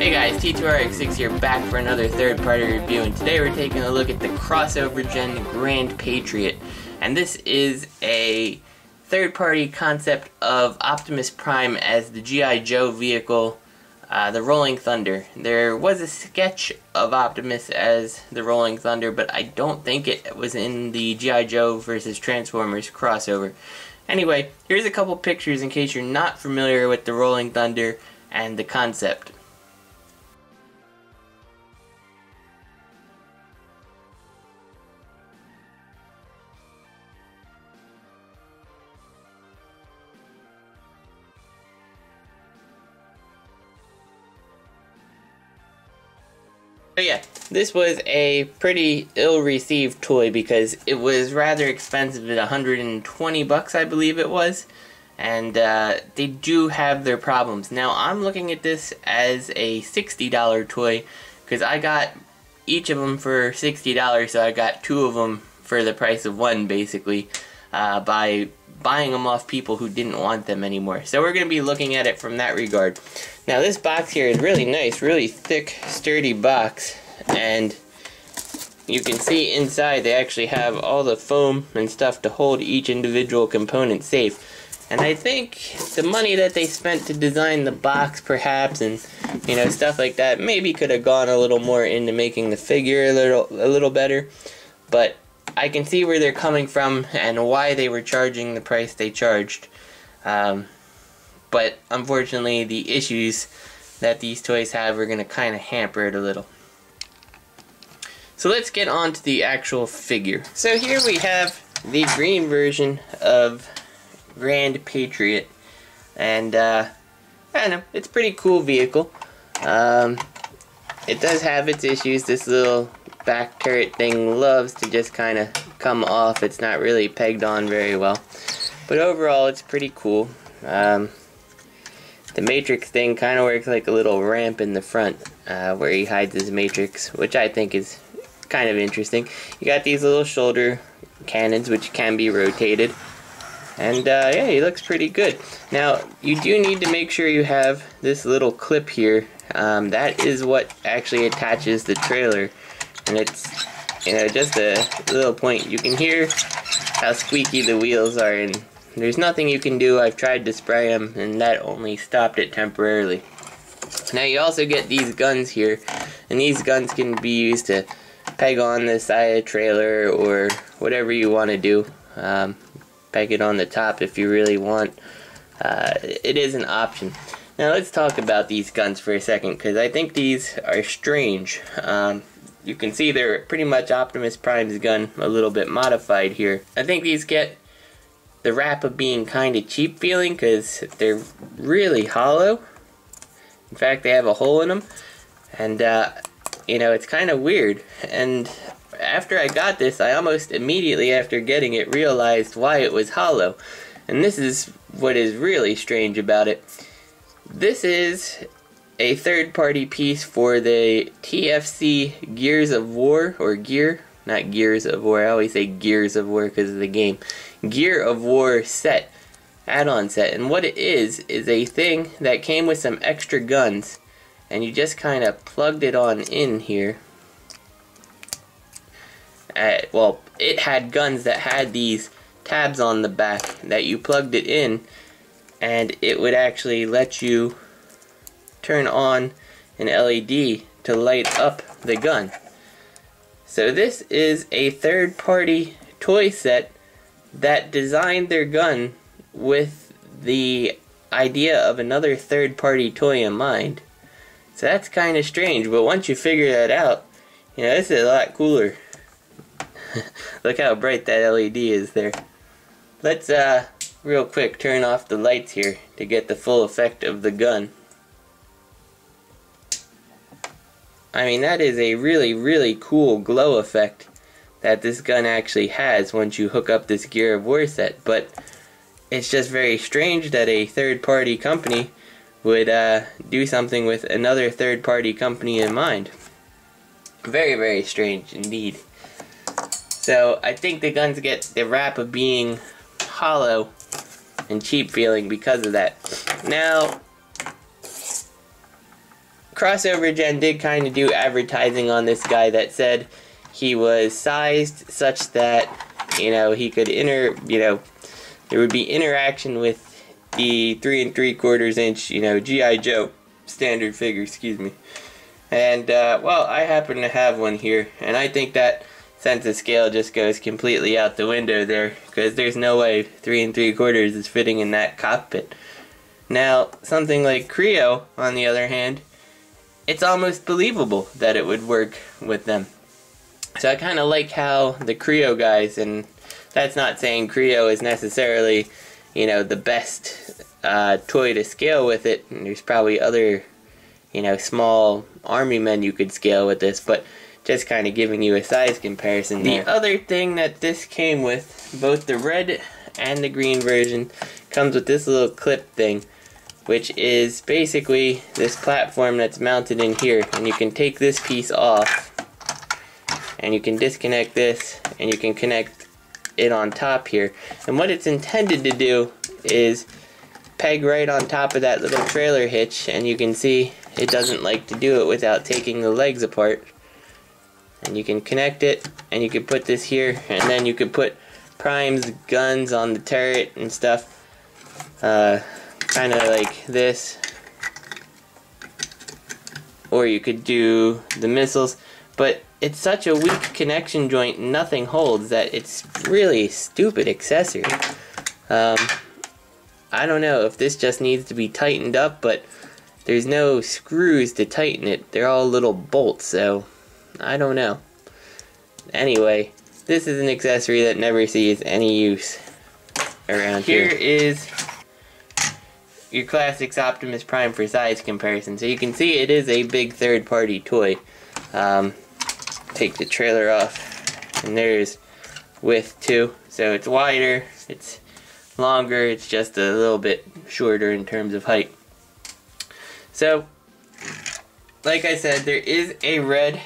Hey guys, T2RX6 here, back for another third-party review, and today we're taking a look at the Xovergen Grand Patriot. And this is a third-party concept of Optimus Prime as the G.I. Joe vehicle, the Rolling Thunder. There was a sketch of Optimus as the Rolling Thunder, but I don't think it was in the G.I. Joe vs. Transformers crossover. Anyway, here's a couple pictures in case you're not familiar with the Rolling Thunder and the concept. So yeah, this was a pretty ill-received toy because it was rather expensive at 120 bucks, I believe it was, and they do have their problems. Now I'm looking at this as a $60 toy because I got each of them for $60, so I got two of them for the price of one basically by buying them off people who didn't want them anymore. So we're going to be looking at it from that regard. Now this box here is really nice, really thick, sturdy box, and you can see inside they actually have all the foam and stuff to hold each individual component safe. And I think the money that they spent to design the box perhaps, and you know, stuff like that, maybe could have gone a little more into making the figure a little better, but I can see where they're coming from and why they were charging the price they charged. But unfortunately, the issues that these toys have are going to kind of hamper it a little. So let's get on to the actual figure. So here we have the green version of Grand Patriot, and I don't know, it's a pretty cool vehicle. It does have its issues. This little back turret thing loves to just kind of come off. It's not really pegged on very well, but overall it's pretty cool. The matrix thing kind of works like a little ramp in the front where he hides his matrix, which I think is kind of interesting. You got these little shoulder cannons which can be rotated, and yeah, he looks pretty good. Now you do need to make sure you have this little clip here. That is what actually attaches the trailer, and it's, you know, just a little point. You can hear how squeaky the wheels are, and there's nothing you can do. I've tried to spray them, and that only stopped it temporarily. Now you also get these guns here, and these guns can be used to peg on the side of the trailer or whatever you want to do. Peg it on the top if you really want. It is an option. Now let's talk about these guns for a second, because I think these are strange. You can see they're pretty much Optimus Prime's gun, a little bit modified here. I think these get the rap of being kind of cheap feeling because they're really hollow. In fact, they have a hole in them, and you know, it's kind of weird. And after I got this, I almost immediately after getting it realized why it was hollow. And this is what is really strange about it. This is a third-party piece for the TFC Gears of War, or Gear, not Gears of War, I always say Gears of War because of the game. Gear of War set, add-on set, and what it is a thing that came with some extra guns, and you just kind of plugged it on in here. Well, it had guns that had these tabs on the back that you plugged it in, and it would actually let you turn on an LED to light up the gun. So this is a third-party toy set that designed their gun with the idea of another third-party toy in mind. So that's kind of strange, but once you figure that out, you know, this is a lot cooler. Look how bright that LED is there. Let's real quick turn off the lights here to get the full effect of the gun. I mean, that is a really cool glow effect that this gun actually has once you hook up this Gear of War set, but it's just very strange that a third-party company would do something with another third-party company in mind. Very strange indeed. So I think the guns get the rap of being hollow and cheap feeling because of that. Now, Xovergen did kind of do advertising on this guy that said he was sized such that, you know, he could there would be interaction with the 3 3/4 inch, you know, G.I. Joe standard figure, excuse me. And, well, I happen to have one here, and I think that sense of scale just goes completely out the window there, because there's no way 3 3/4 is fitting in that cockpit. Now, something like Creo, on the other hand, it's almost believable that it would work with them. So I kind of like how the Creo guys, and that's not saying Creo is necessarily, you know, the best toy to scale with it, and there's probably other, you know, small army men you could scale with this, but just kind of giving you a size comparison there. The other thing that this came with, both the red and the green version, comes with this little clip thing, which is basically this platform that's mounted in here, and you can take this piece off, and you can disconnect this, and you can connect it on top here. And what it's intended to do is peg right on top of that little trailer hitch, and you can see it doesn't like to do it without taking the legs apart. And you can connect it, and you can put this here, and then you could put primes, guns on the turret and stuff, kind of like this, or you could do the missiles, but it's such a weak connection joint, nothing holds, that it's really a stupid accessory. I don't know if this just needs to be tightened up, but there's no screws to tighten it. They're all little bolts, so I don't know. Anyway, this is an accessory that never sees any use around here. Here is your Classics Optimus Prime for size comparison. So you can see it is a big third-party toy. Take the trailer off, and there's width too. So it's wider, it's longer, it's just a little bit shorter in terms of height. So, like I said, there is a red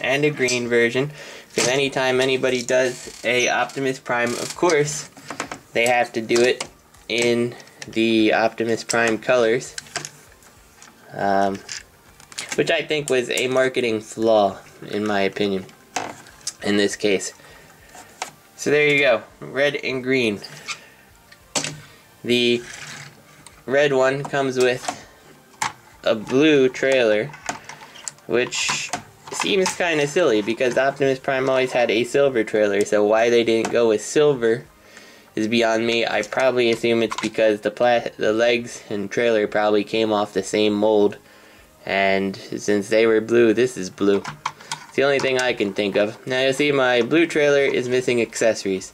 and a green version, because anytime anybody does a Optimus Prime, of course, they have to do it in the Optimus Prime colors, which I think was a marketing flaw, in my opinion, in this case. So there you go, red and green. The red one comes with a blue trailer, which seems kind of silly because Optimus Prime always had a silver trailer, so why they didn't go with silver is beyond me. I probably assume it's because the legs and trailer probably came off the same mold, and since they were blue, this is blue. It's the only thing I can think of. Now you'll see my blue trailer is missing accessories,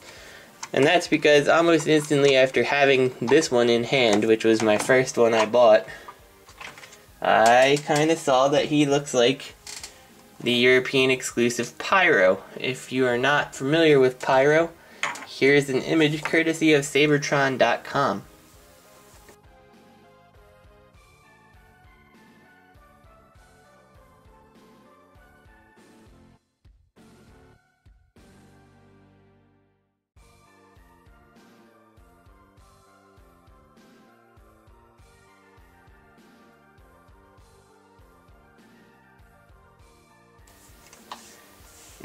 and that's because almost instantly after having this one in hand, which was my first one I bought, I kind of saw that he looks like the European exclusive Pyro. If you are not familiar with Pyro, here's an image courtesy of Sabertron.com.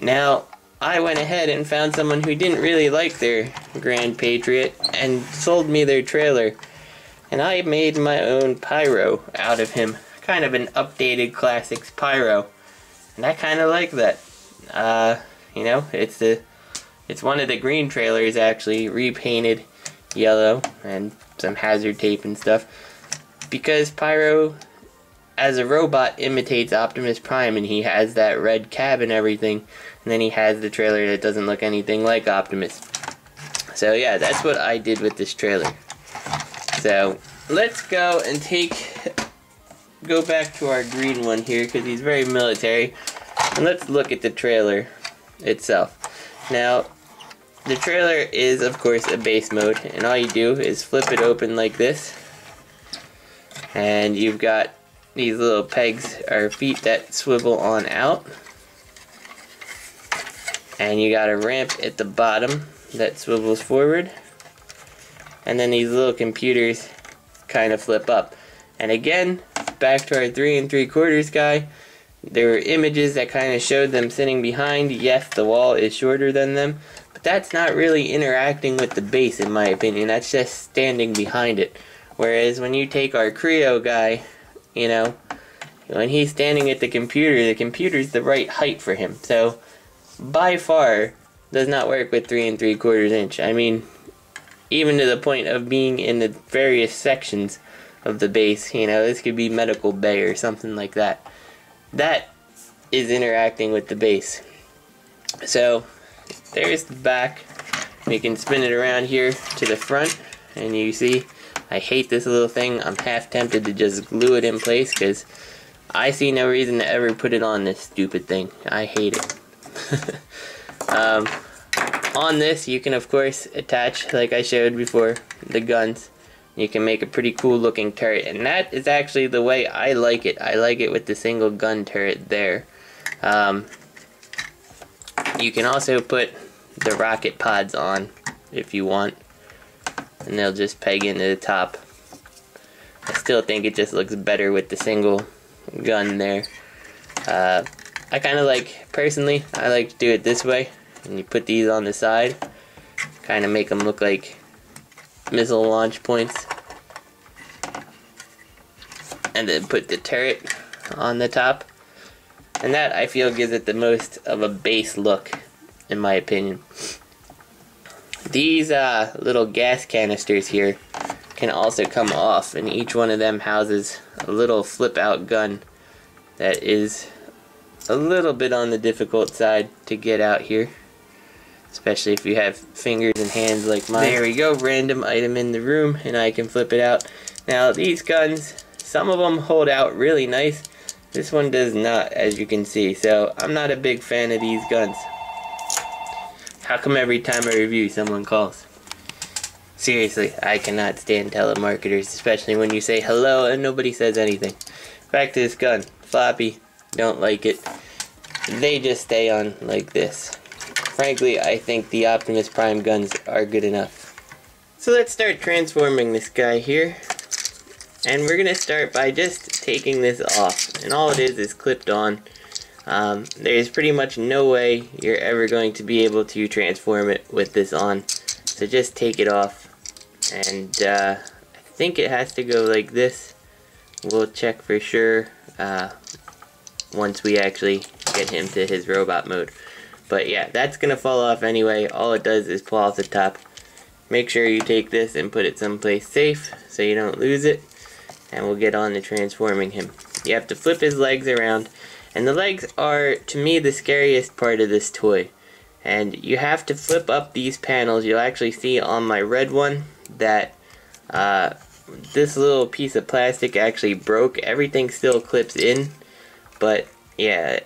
Now, I went ahead and found someone who didn't really like their Grand Patriot and sold me their trailer. And I made my own Pyro out of him. Kind of an updated Classics Pyro. And I kind of like that. You know, it's one of the green trailers actually, repainted yellow and some hazard tape and stuff. Because Pyro, as a robot, imitates Optimus Prime, and he has that red cab and everything. And then he has the trailer that doesn't look anything like Optimus. So yeah, that's what I did with this trailer. So let's go and go back to our green one here, because he's very military. And let's look at the trailer itself. Now, the trailer is of course a base mode, and all you do is flip it open like this. And you've got these little pegs or feet that swivel on out. And you got a ramp at the bottom that swivels forward. And then these little computers kind of flip up. And again, back to our 3 3/4 guy. There were images that kind of showed them sitting behind. Yes, the wall is shorter than them, but that's not really interacting with the base in my opinion. That's just standing behind it. Whereas when you take our Creo guy, you know, when he's standing at the computer's the right height for him. So, by far, does not work with 3 3/4 inch. I mean, even to the point of being in the various sections of the base, you know, this could be medical bay or something like that. That is interacting with the base. So, there's the back. We can spin it around here to the front, and you see, I hate this little thing. I'm half tempted to just glue it in place, because I see no reason to ever put it on this stupid thing. I hate it. On this, you can of course attach, like I showed before, the guns. You can make a pretty cool looking turret, and that is actually the way I like it. I like it with the single gun turret there. You can also put the rocket pods on if you want, and they'll just peg into the top. I still think it just looks better with the single gun there. I kind of like, personally, I like to do it this way, and you put these on the side, kind of make them look like missile launch points, and then put the turret on the top, and that I feel gives it the most of a base look, in my opinion. These little gas canisters here can also come off, and each one of them houses a little flip out gun that is a little bit on the difficult side to get out here, especially if you have fingers and hands like mine. There we go, random item in the room, and I can flip it out. Now these guns, some of them hold out really nice. This one does not, as you can see, so I'm not a big fan of these guns. How come every time I review someone calls? Seriously, I cannot stand telemarketers, especially when you say hello and nobody says anything. Back to this gun. Floppy, don't like it. They just stay on like this. Frankly, I think the Optimus Prime guns are good enough. So let's start transforming this guy here. And we're gonna start by just taking this off. And all it is clipped on. There's pretty much no way you're ever going to be able to transform it with this on. So just take it off. And I think it has to go like this. We'll check for sure once we actually get him to his robot mode. But yeah, that's gonna fall off anyway. All it does is pull off the top. Make sure you take this and put it someplace safe so you don't lose it. And we'll get on to transforming him. You have to flip his legs around. And the legs are, to me, the scariest part of this toy. And you have to flip up these panels. You'll actually see on my red one that this little piece of plastic actually broke. Everything still clips in. But yeah,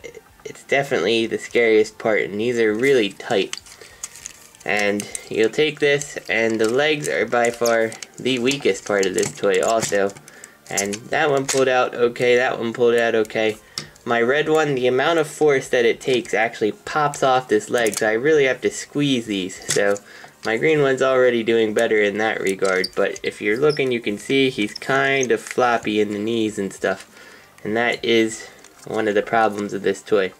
it's definitely the scariest part. And these are really tight. And you'll take this, and the legs are by far the weakest part of this toy also. And that one pulled out okay, that one pulled out okay. My red one, the amount of force that it takes actually pops off this leg, so I really have to squeeze these. So my green one's already doing better in that regard, but if you're looking, you can see he's kind of floppy in the knees and stuff. And that is one of the problems of this toy.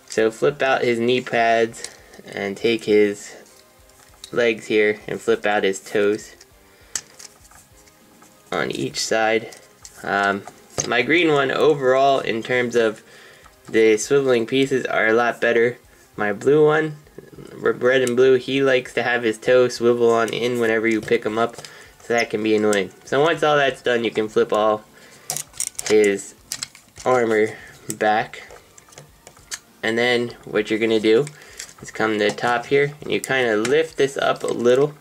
So flip out his knee pads and take his legs here and flip out his toes on each side. My green one overall, in terms of the swiveling pieces, are a lot better. My blue one, red and blue, he likes to have his toe swivel on in whenever you pick him up, so that can be annoying. So once all that's done, you can flip all his armor back. And then what you're gonna do is come to the top here, and you kind of lift this up a little,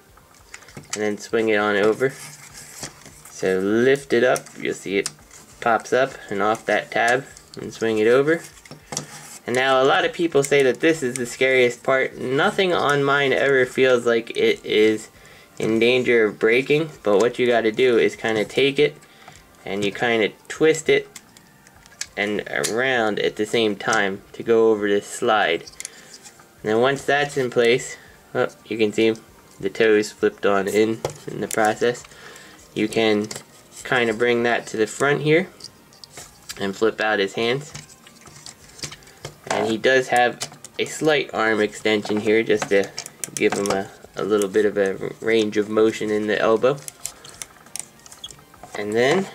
and then swing it on over. So lift it up, you'll see it pops up and off that tab, and swing it over. And now a lot of people say that this is the scariest part. Nothing on mine ever feels like it is in danger of breaking, but what you got to do is kind of take it and you kind of twist it and around at the same time to go over this slide. And then once that's in place, oh, you can see the toes flipped on in the process. You can kind of bring that to the front here, and flip out his hands. And he does have a slight arm extension here just to give him a little bit of a range of motion in the elbow. And then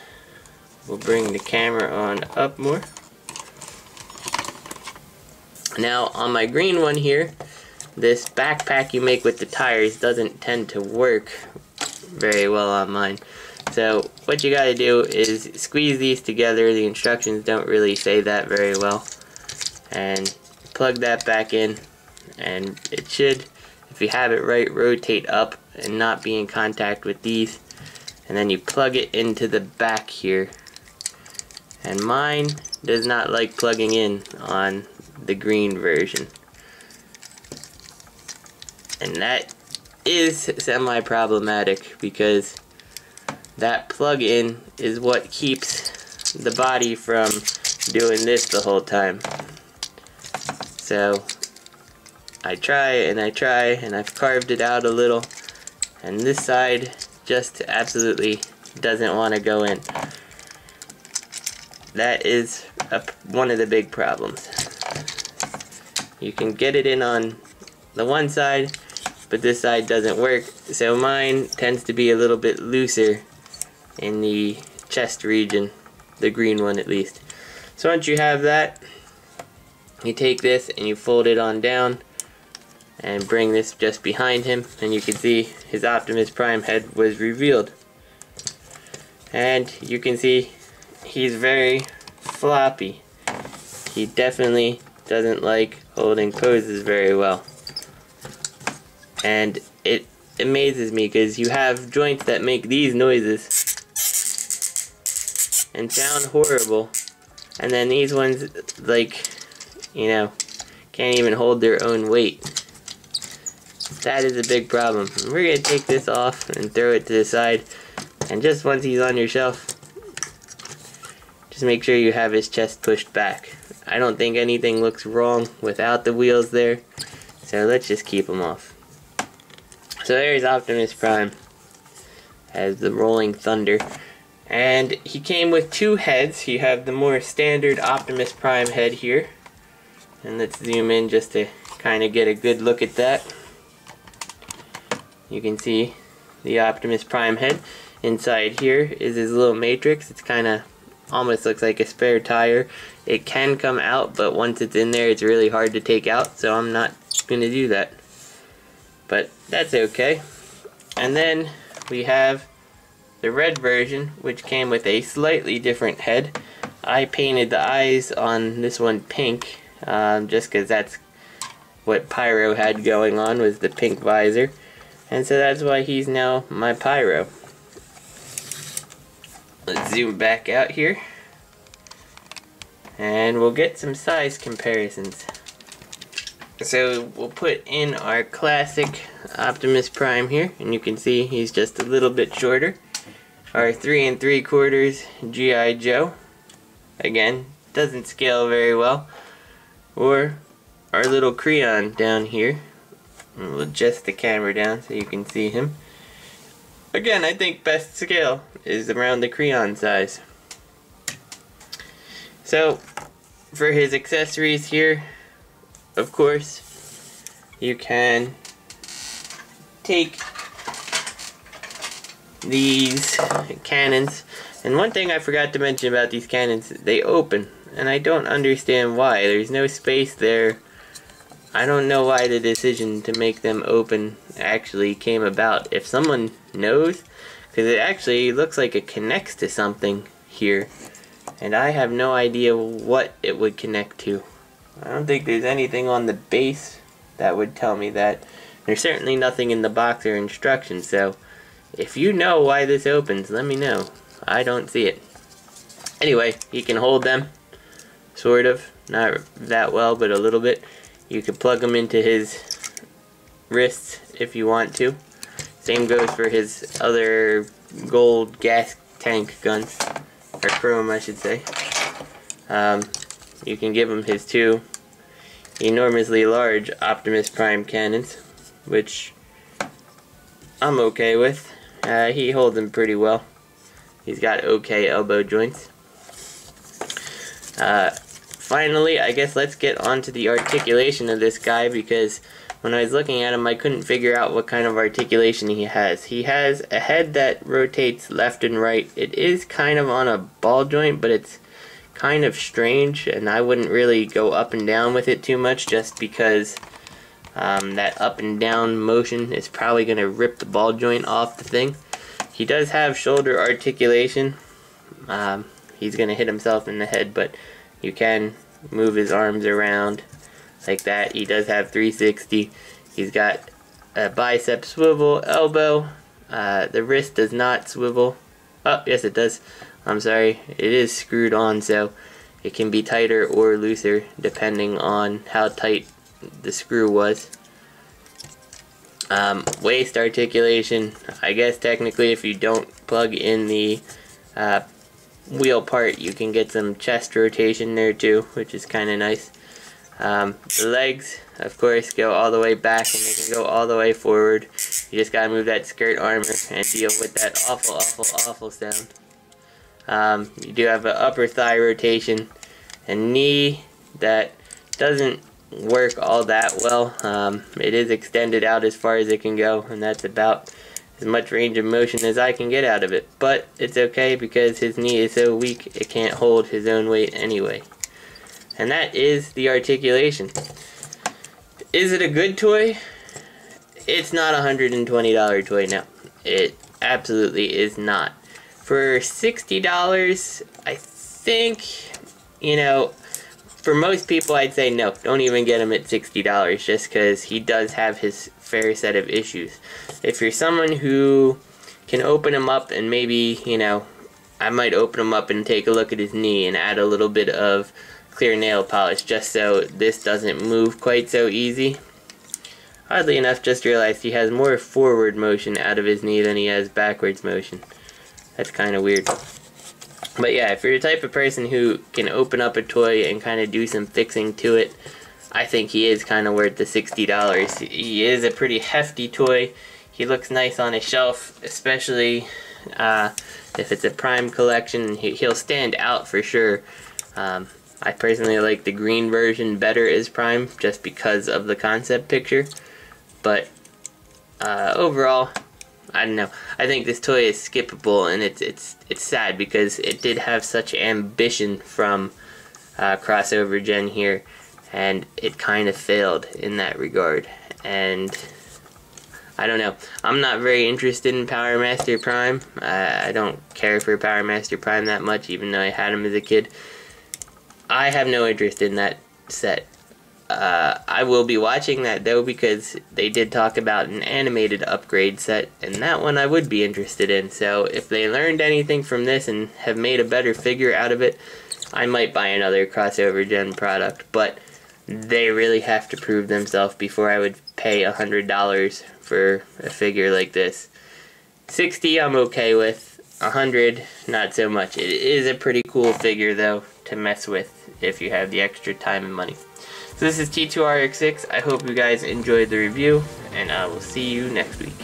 we'll bring the camera on up more. Now on my green one here, this backpack you make with the tires doesn't tend to work very well on mine. So what you gotta do is squeeze these together. The instructions don't really say that very well. And plug that back in, and it should, if you have it right, rotate up and not be in contact with these. And then you plug it into the back here. And mine does not like plugging in on the green version. And that is semi-problematic because that plug-in is what keeps the body from doing this the whole time. So I try and I've carved it out a little, and this side just absolutely doesn't want to go in. That is one of the big problems. You can get it in on the one side, but this side doesn't work, so mine tends to be a little bit looser in the chest region, the green one at least. So once you have that, you take this and you fold it on down and bring this just behind him, and you can see his Optimus Prime head was revealed. And you can see he's very floppy. He definitely doesn't like holding poses very well. And it amazes me because you have joints that make these noises and sound horrible, and then these ones, like, you know, can't even hold their own weight. That is a big problem. We're going to take this off and throw it to the side, and just once he's on your shelf, just make sure you have his chest pushed back. I don't think anything looks wrong without the wheels there, so let's just keep them off. So there's Optimus Prime as the Rolling Thunder. And he came with two heads. You have the more standard Optimus Prime head here. And let's zoom in just to kind of get a good look at that. You can see the Optimus Prime head. Inside here is his little matrix. It's kind of almost looks like a spare tire. It can come out, but once it's in there, it's really hard to take out, so I'm not going to do that. But that's okay. And then we have the red version, which came with a slightly different head. I painted the eyes on this one pink, just because that's what Pyro had going on, was the pink visor. And so that's why he's now my Pyro. Let's zoom back out here, and we'll get some size comparisons. So we'll put in our classic Optimus Prime here, and you can see he's just a little bit shorter. Our 3 3/4 G.I. Joe, again, doesn't scale very well. Or our little Creon down here. We'll adjust the camera down so you can see him. Again, I think best scale is around the Creon size. So for his accessories here, of course, you can take these cannons, and one thing I forgot to mention about these cannons, they open, and I don't understand why. There's no space there. I don't know why the decision to make them open actually came about. If someone knows, because it actually looks like it connects to something here, and I have no idea what it would connect to. I don't think there's anything on the base that would tell me that. There's certainly nothing in the box or instructions, so if you know why this opens, let me know. I don't see it. Anyway, you can hold them, sort of. Not that well, but a little bit. You can plug them into his wrists if you want to. Same goes for his other gold gas tank guns, or chrome I should say. You can give him his two enormously large Optimus Prime cannons, which I'm okay with. He holds them pretty well. He's got okay elbow joints. Finally, I guess let's get onto the articulation of this guy, because when I was looking at him, I couldn't figure out what kind of articulation he has. He has a head that rotates left and right. It is kind of on a ball joint, but it's kind of strange, and I wouldn't really go up and down with it too much, just because that up and down motion is probably going to rip the ball joint off the thing. He does have shoulder articulation. He's going to hit himself in the head, but you can move his arms around like that. He does have 360. He's got a bicep swivel, elbow. The wrist does not swivel. Oh, yes it does. I'm sorry. It is screwed on, so it can be tighter or looser depending on how tight the screw was. Waist articulation. I guess technically if you don't plug in the wheel part, you can get some chest rotation there too, which is kind of nice. The legs, of course, go all the way back, and they can go all the way forward. You just gotta move that skirt armor and deal with that awful sound. You do have an upper thigh rotation, and knee that doesn't work all that well. It is extended out as far as it can go, and that's about as much range of motion as I can get out of it. But it's okay, because his knee is so weak it can't hold his own weight anyway. And that is the articulation. Is it a good toy? It's not a $120 toy, no. It absolutely is not. For $60, I think, you know, for most people I'd say no, don't even get him at $60, just because he does have his fair set of issues. If you're someone who can open him up and maybe, you know, I might open him up and take a look at his knee and add a little bit of clear nail polish just so this doesn't move quite so easy. Oddly enough, just realized he has more forward motion out of his knee than he has backwards motion. That's kind of weird. But yeah, if you're the type of person who can open up a toy and kind of do some fixing to it, I think he is kind of worth the $60. He is a pretty hefty toy. He looks nice on a shelf, especially if it's a Prime collection. He'll stand out for sure. I personally like the green version better as Prime, just because of the concept picture. But overall, I don't know. I think this toy is skippable, and it's sad because it did have such ambition from Xovergen here, and it kind of failed in that regard. And I don't know. I'm not very interested in Power Master Prime. I don't care for Power Master Prime that much, even though I had him as a kid. I have no interest in that set. I will be watching that though, because they did talk about an animated upgrade set, and that one I would be interested in. So if they learned anything from this and have made a better figure out of it, I might buy another Xovergen product. But they really have to prove themselves before I would pay $100 for a figure like this. $60 I'm okay with. $100 not so much. It is a pretty cool figure though to mess with if you have the extra time and money. So this is T2RX6. I hope you guys enjoyed the review, and I will see you next week.